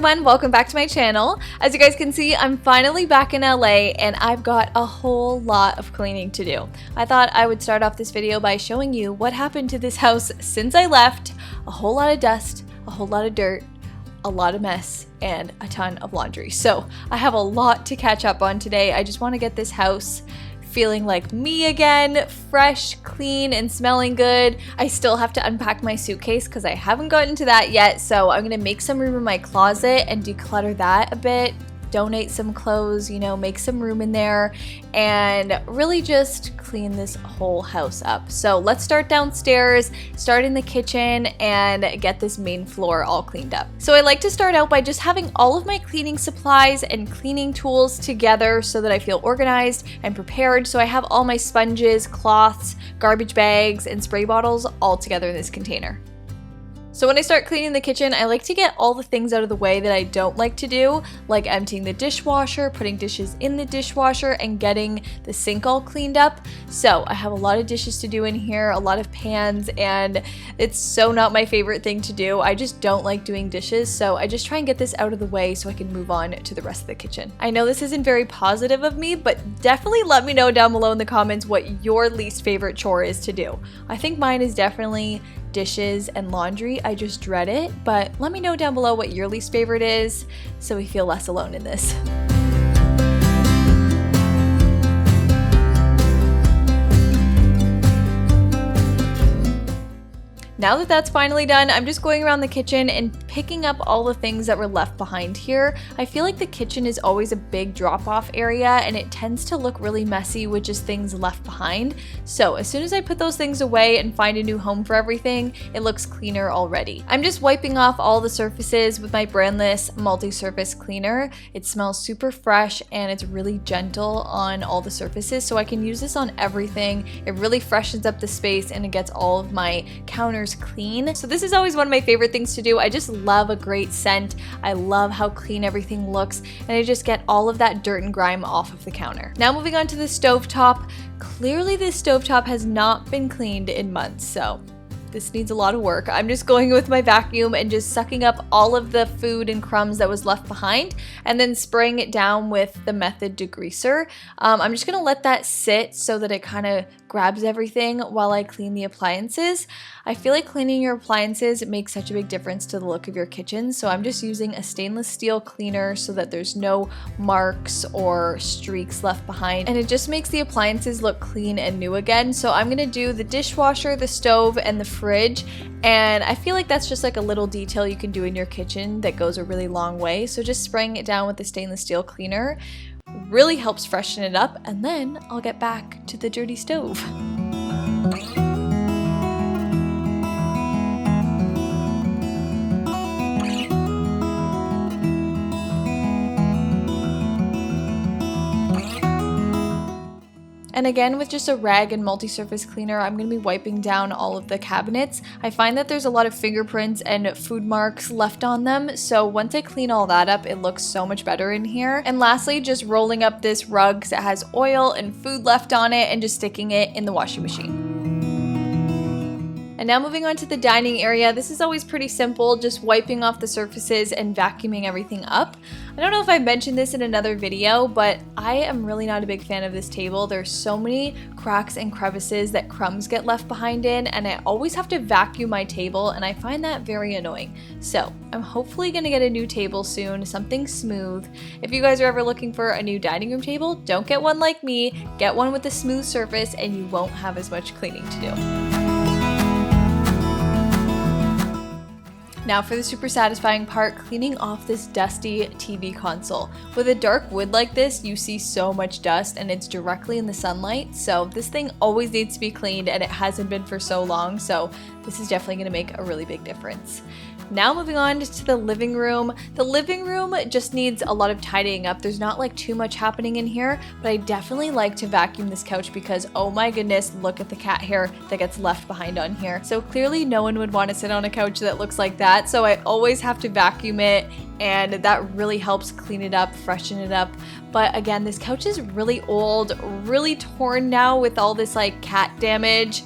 everyone, welcome back to my channel. As you guys can see, I'm finally back in LA and I've got a whole lot of cleaning to do. I thought I would start off this video by showing you what happened to this house since I left. A whole lot of dust, a whole lot of dirt, a lot of mess, and a ton of laundry. So I have a lot to catch up on today. I just want to get this house feeling like me again, fresh, clean, and smelling good. I still have to unpack my suitcase because I haven't gotten to that yet, so I'm gonna make some room in my closet and declutter that a bit, donate some clothes, make some room in there, and really just clean this whole house up. So let's start downstairs, start in the kitchen, and get this main floor all cleaned up. So I like to start out by just having all of my cleaning supplies and cleaning tools together so that I feel organized and prepared. So I have all my sponges, cloths, garbage bags, and spray bottles all together in this container. So when I start cleaning the kitchen, I like to get all the things out of the way that I don't like to do, like emptying the dishwasher, putting dishes in the dishwasher, and getting the sink all cleaned up. So I have a lot of dishes to do in here, a lot of pans, and it's so not my favorite thing to do. I just don't like doing dishes, so I just try and get this out of the way so I can move on to the rest of the kitchen. I know this isn't very positive of me, but definitely let me know down below in the comments what your least favorite chore is to do. I think mine is definitely dishes and laundry. I just dread it, but let me know down below what your least favorite is so we feel less alone in this. Now that that's finally done, I'm just going around the kitchen and picking up all the things that were left behind here. I feel like the kitchen is always a big drop-off area and it tends to look really messy with just things left behind. So as soon as I put those things away and find a new home for everything, it looks cleaner already. I'm just wiping off all the surfaces with my brandless multi-surface cleaner. It smells super fresh and it's really gentle on all the surfaces, so I can use this on everything. It really freshens up the space and it gets all of my counters clean. So this is always one of my favorite things to do. I just love a great scent. I love how clean everything looks, and I just get all of that dirt and grime off of the counter. Now moving on to the stovetop. Clearly this stovetop has not been cleaned in months, so this needs a lot of work. I'm just going with my vacuum and just sucking up all of the food and crumbs that was left behind and then spraying it down with the Method degreaser. I'm just gonna let that sit so that it kind of grabs everything while I clean the appliances. I feel like cleaning your appliances makes such a big difference to the look of your kitchen, so I'm just using a stainless steel cleaner so that there's no marks or streaks left behind, and it just makes the appliances look clean and new again. So I'm gonna do the dishwasher, the stove, and the fridge, and I feel like that's just like a little detail you can do in your kitchen that goes a really long way. So just spraying it down with the stainless steel cleaner really helps freshen it up, and then I'll get back to the dirty stove. And again, with just a rag and multi-surface cleaner, I'm going to be wiping down all of the cabinets. I find that there's a lot of fingerprints and food marks left on them, so once I clean all that up, it looks so much better in here. And lastly, just rolling up this rug because it has oil and food left on it and just sticking it in the washing machine. And now moving on to the dining area. This is always pretty simple, just wiping off the surfaces and vacuuming everything up. I don't know if I mentioned this in another video, but I am really not a big fan of this table. There's so many cracks and crevices that crumbs get left behind in, and I always have to vacuum my table, and I find that very annoying. So I'm hopefully gonna get a new table soon, something smooth. If you guys are ever looking for a new dining room table, don't get one like me. Get one with a smooth surface and you won't have as much cleaning to do. Now for the super satisfying part, cleaning off this dusty TV console. With a dark wood like this, you see so much dust and it's directly in the sunlight, so this thing always needs to be cleaned and it hasn't been for so long, so this is definitely going to make a really big difference. Now moving on to the living room. The living room just needs a lot of tidying up. There's not like too much happening in here, but I definitely like to vacuum this couch because oh my goodness, look at the cat hair that gets left behind on here. So clearly no one would want to sit on a couch that looks like that, so I always have to vacuum it, and that really helps clean it up, freshen it up. But again, this couch is really old, really torn now with all this like cat damage.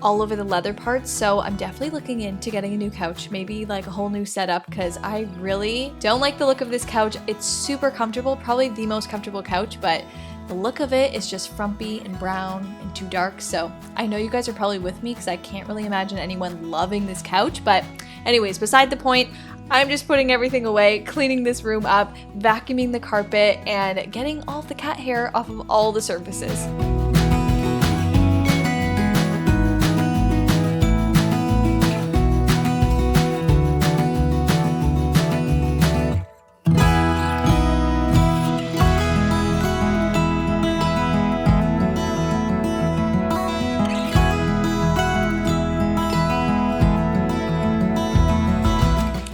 all over the leather parts, so I'm definitely looking into getting a new couch, maybe like a whole new setup, because I really don't like the look of this couch. It's super comfortable, probably the most comfortable couch, but the look of it is just frumpy and brown and too dark. So I know you guys are probably with me because I can't really imagine anyone loving this couch. But anyways, beside the point, I'm just putting everything away, cleaning this room up, vacuuming the carpet, and getting all the cat hair off of all the surfaces.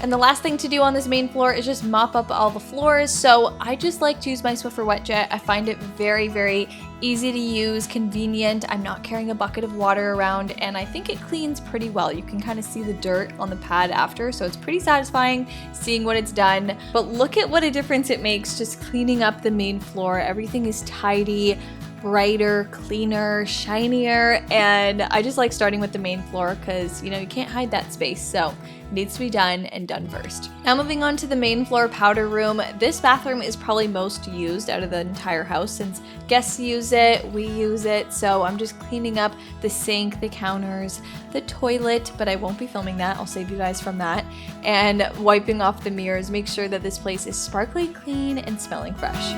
And the last thing to do on this main floor is just mop up all the floors. So I just like to use my Swiffer Wet Jet. I find it very, very easy to use, convenient. I'm not carrying a bucket of water around, and I think it cleans pretty well. You can kind of see the dirt on the pad after, so it's pretty satisfying seeing what it's done. But look at what a difference it makes just cleaning up the main floor. Everything is tidy, brighter, cleaner, shinier, and I just like starting with the main floor because, you know, you can't hide that space, so it needs to be done and done first. Now moving on to the main floor powder room. This bathroom is probably most used out of the entire house since guests use it, we use it, so I'm just cleaning up the sink, the counters, the toilet, but I won't be filming that, I'll save you guys from that, and wiping off the mirrors, make sure that this place is sparkly clean and smelling fresh.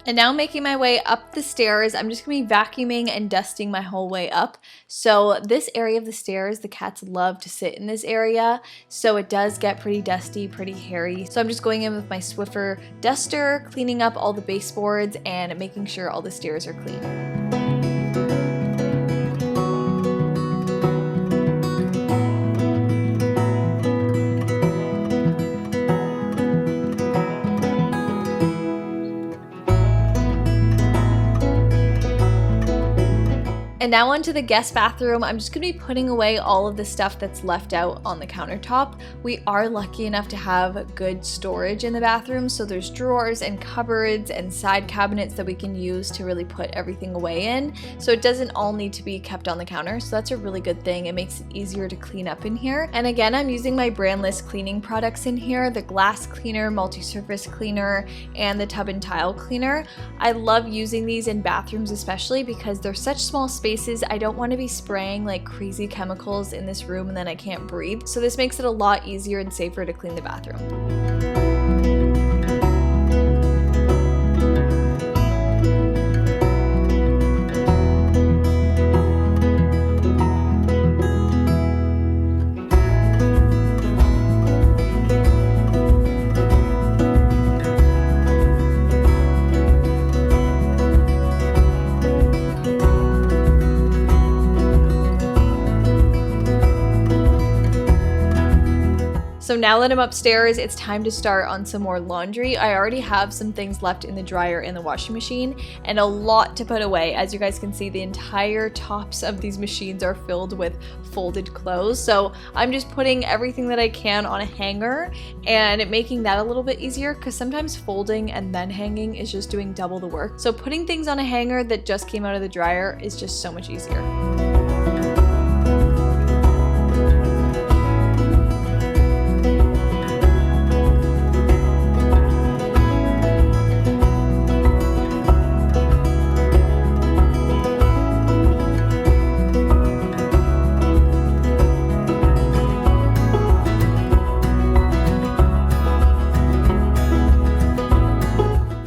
And now making my way up the stairs, I'm just gonna be vacuuming and dusting my whole way up. So this area of the stairs, the cats love to sit in this area, so it does get pretty dusty, pretty hairy. So I'm just going in with my Swiffer duster, cleaning up all the baseboards and making sure all the stairs are clean. And now onto the guest bathroom. I'm just gonna be putting away all of the stuff that's left out on the countertop. We are lucky enough to have good storage in the bathroom, so there's drawers and cupboards and side cabinets that we can use to really put everything away in. So it doesn't all need to be kept on the counter, so that's a really good thing. It makes it easier to clean up in here. And again, I'm using my brandless cleaning products in here, the glass cleaner, multi-surface cleaner, and the tub and tile cleaner. I love using these in bathrooms especially because they're such small spaces. I don't want to be spraying like crazy chemicals in this room and then I can't breathe. So this makes it a lot easier and safer to clean the bathroom. So now that I'm upstairs, it's time to start on some more laundry. I already have some things left in the dryer and the washing machine and a lot to put away. As you guys can see, the entire tops of these machines are filled with folded clothes. So I'm just putting everything that I can on a hanger and making that a little bit easier because sometimes folding and then hanging is just doing double the work. So putting things on a hanger that just came out of the dryer is just so much easier.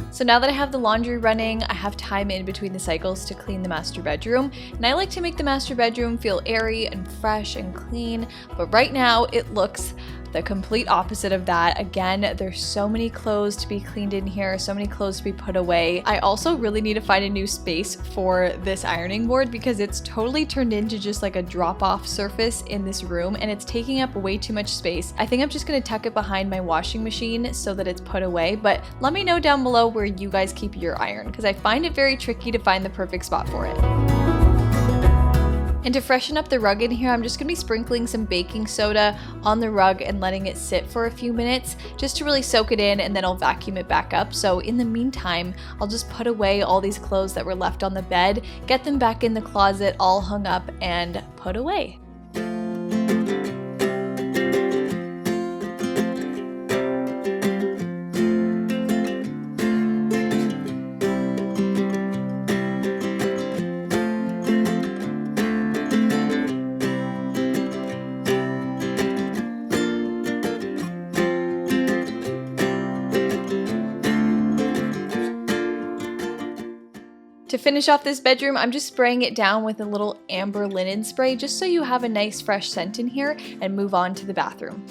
So now that I have the laundry running, I have time in between the cycles to clean the master bedroom. And I like to make the master bedroom feel airy and fresh and clean, but right now it looks the complete opposite of that. Again, there's so many clothes to be cleaned in here, so many clothes to be put away. I also really need to find a new space for this ironing board because it's totally turned into just like a drop-off surface in this room and it's taking up way too much space. I think I'm just gonna tuck it behind my washing machine so that it's put away, but let me know down below where you guys keep your iron because I find it very tricky to find the perfect spot for it. And to freshen up the rug in here, I'm just going to be sprinkling some baking soda on the rug and letting it sit for a few minutes just to really soak it in, and then I'll vacuum it back up. So in the meantime, I'll just put away all these clothes that were left on the bed, get them back in the closet all hung up and put away. To finish off this bedroom, I'm just spraying it down with a little amber linen spray just so you have a nice fresh scent in here, and move on to the bathroom.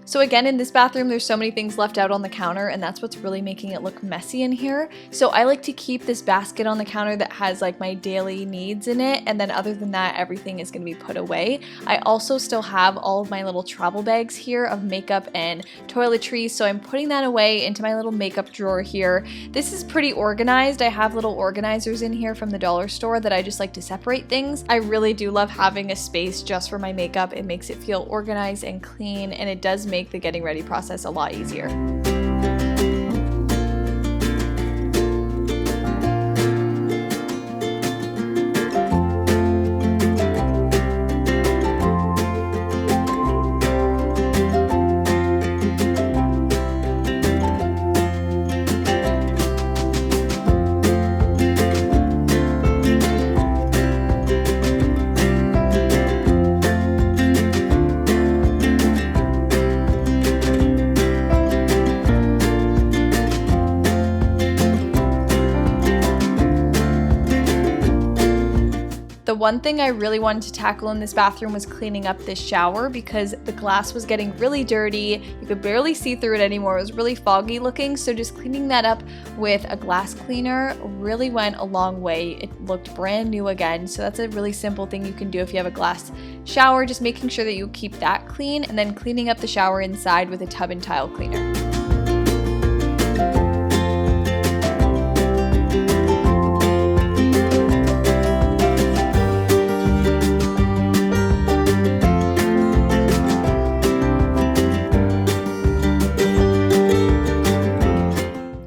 So again, in this bathroom, there's so many things left out on the counter, and that's what's really making it look messy in here. So I like to keep this basket on the counter that has like my daily needs in it, and then other than that, everything is going to be put away. I also still have all of my little travel bags here of makeup and toiletries, so I'm putting that away into my little makeup drawer here. This is pretty organized. I have little organizers in here from the dollar store that I just like to separate things. I really do love having a space just for my makeup. It makes it feel organized and clean, and it does make the getting ready process a lot easier. The one thing I really wanted to tackle in this bathroom was cleaning up this shower because the glass was getting really dirty. You could barely see through it anymore. It was really foggy looking, so just cleaning that up with a glass cleaner really went a long way. It looked brand new again, so that's a really simple thing you can do if you have a glass shower, just making sure that you keep that clean, and then cleaning up the shower inside with a tub and tile cleaner.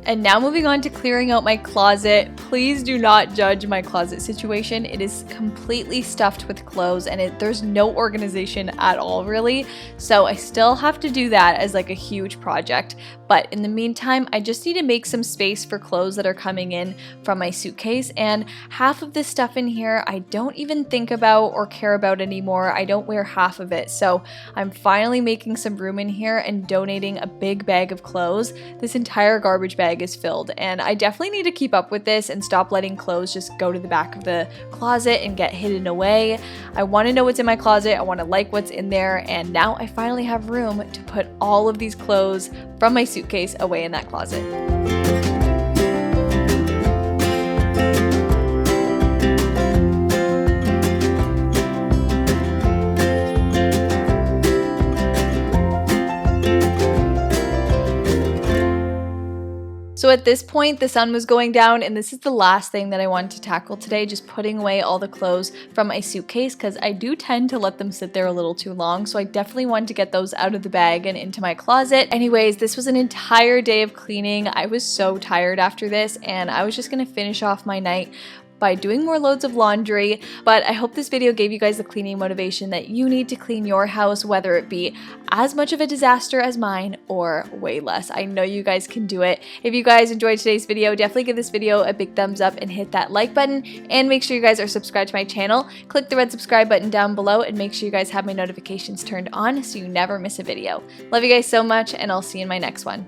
And now moving on to clearing out my closet. Please do not judge my closet situation. It is completely stuffed with clothes, and there's no organization at all really. So I still have to do that as like a huge project. But in the meantime, I just need to make some space for clothes that are coming in from my suitcase. And half of this stuff in here, I don't even think about or care about anymore. I don't wear half of it. So I'm finally making some room in here and donating a big bag of clothes. This entire garbage bag is filled, and I definitely need to keep up with this and stop letting clothes just go to the back of the closet and get hidden away. I want to know what's in my closet. I want to like what's in there, and now I finally have room to put all of these clothes from my suitcase away in that closet. So at this point, the sun was going down, and this is the last thing that I wanted to tackle today, just putting away all the clothes from my suitcase, because I do tend to let them sit there a little too long, so I definitely wanted to get those out of the bag and into my closet. Anyways, this was an entire day of cleaning. I was so tired after this, and I was just gonna finish off my night by doing more loads of laundry. But I hope this video gave you guys the cleaning motivation that you need to clean your house, whether it be as much of a disaster as mine or way less. I know you guys can do it. If you guys enjoyed today's video, definitely give this video a big thumbs up and hit that like button, and make sure you guys are subscribed to my channel. Click the red subscribe button down below and make sure you guys have my notifications turned on so you never miss a video. Love you guys so much, and I'll see you in my next one.